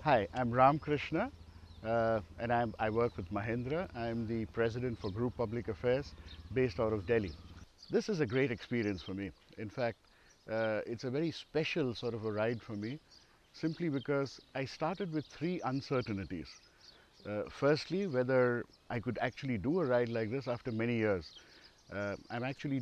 Hi, I'm Ramkrishna, and I work with Mahindra. I'm the president for Group Public Affairs based out of Delhi. This is a great experience for me. In fact, it's a very special sort of a ride for me, simply because I started with three uncertainties. Firstly, whether I could actually do a ride like this after many years. I'm actually,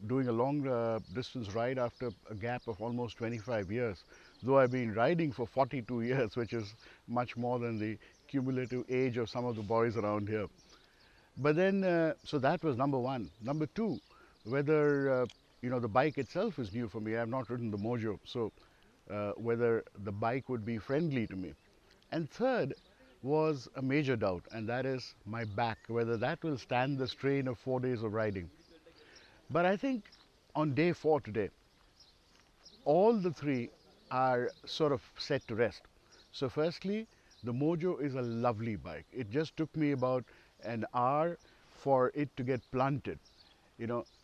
doing a long distance ride after a gap of almost 25 years, though I've been riding for 42 years, which is much more than the cumulative age of some of the boys around here. But then, so that was number one. Number two, whether, the bike itself is new for me. I've not ridden the Mojo, so whether the bike would be friendly to me. And third was a major doubt, and that is my back, whether that will stand the strain of 4 days of riding. But I think on day four today, all the three are sort of set to rest. So, firstly, the Mojo is a lovely bike. It just took me about an hour for it to get planted,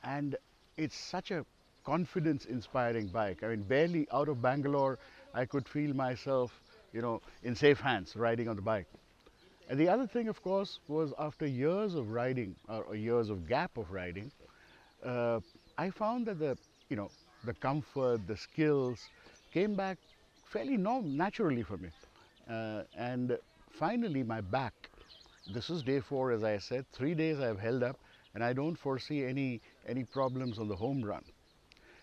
and it's such a confidence inspiring bike. I mean, barely out of Bangalore, I could feel myself, in safe hands riding on the bike. And the other thing, of course, was after years of riding or years of gap of riding, uh, I found that the comfort, the skills came back fairly naturally for me. And finally, my back. This is day four, as I said. 3 days I've held up, and I don't foresee any problems on the home run.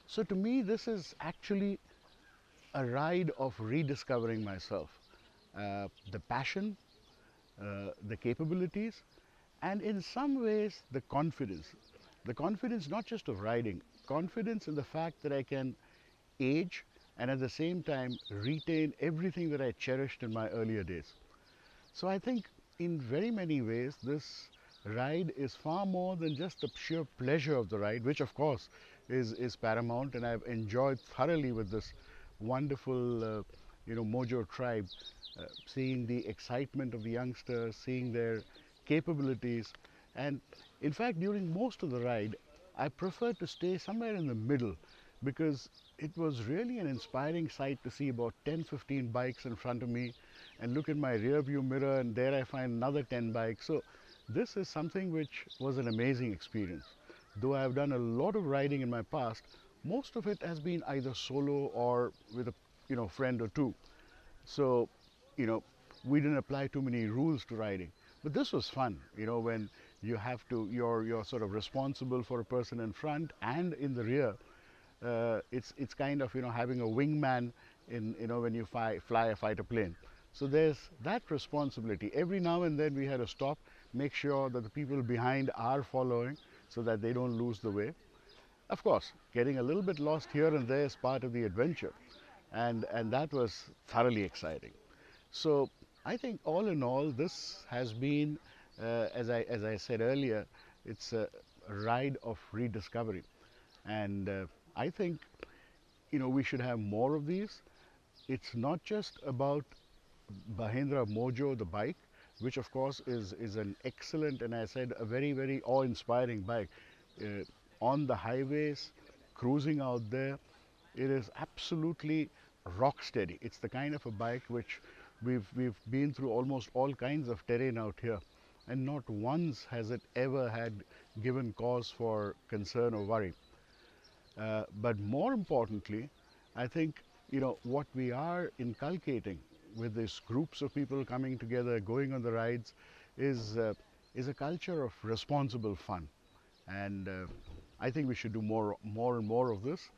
So to me, this is actually a ride of rediscovering myself, the passion, the capabilities, and in some ways the confidence. The confidence not just of riding, confidence in the fact that I can age and at the same time retain everything that I cherished in my earlier days. So I think in very many ways this ride is far more than just the sheer pleasure of the ride, which of course is paramount, and I've enjoyed thoroughly with this wonderful Mojo tribe, seeing the excitement of the youngsters, seeing their capabilities. And in fact, during most of the ride, I preferred to stay somewhere in the middle, because it was really an inspiring sight to see about 10-15 bikes in front of me and look in my rear view mirror, and there I find another 10 bikes. So this is something which was an amazing experience. Though I have done a lot of riding in my past, most of it has been either solo or with a friend or two. So, you know, we didn't apply too many rules to riding. But this was fun, when you're sort of responsible for a person in front and in the rear. It's kind of, having a wingman when you fly a fighter plane. So there's that responsibility. Every now and then we had to stop, make sure that the people behind are following so that they don't lose the way. Of course, getting a little bit lost here and there is part of the adventure, and that was thoroughly exciting. So I think all in all, this has been, as I said earlier, it's a ride of rediscovery, and I think we should have more of these. It's not just about Mahindra Mojo, the bike, which of course is an excellent, and I said a very very awe-inspiring bike. Uh, on the highways, cruising out there, it is absolutely rock steady. It's the kind of a bike which we've been through almost all kinds of terrain out here, and not once has it ever had given cause for concern or worry. But more importantly, I think what we are inculcating with these groups of people coming together, going on the rides, is is a culture of responsible fun, and I think we should do more and more of this.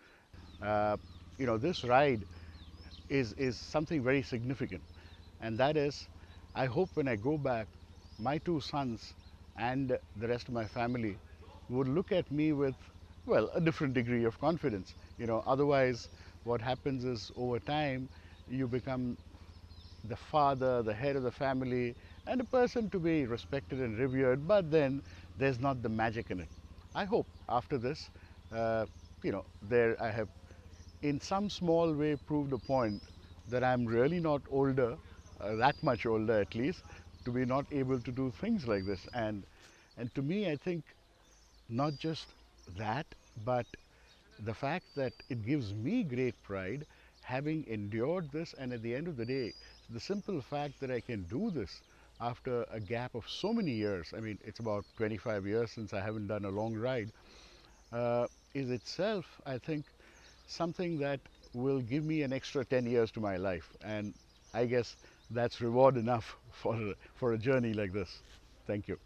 This ride is something very significant, and that is, I hope when I go back, my two sons and the rest of my family would look at me with, well, a different degree of confidence. Otherwise, what happens is over time, you become the father, the head of the family, and a person to be respected and revered, but then there's not the magic in it. I hope after this, there I have in some small way proved a point that I'm really not older, that much older at least, to be not able to do things like this. And to me, I think not just that, but the fact that it gives me great pride having endured this, and at the end of the day, The simple fact that I can do this after a gap of so many years, I mean, it's about 25 years since I haven't done a long ride, is itself, I think, something that will give me an extra 10 years to my life. And I guess that's reward enough for a journey like this. Thank you.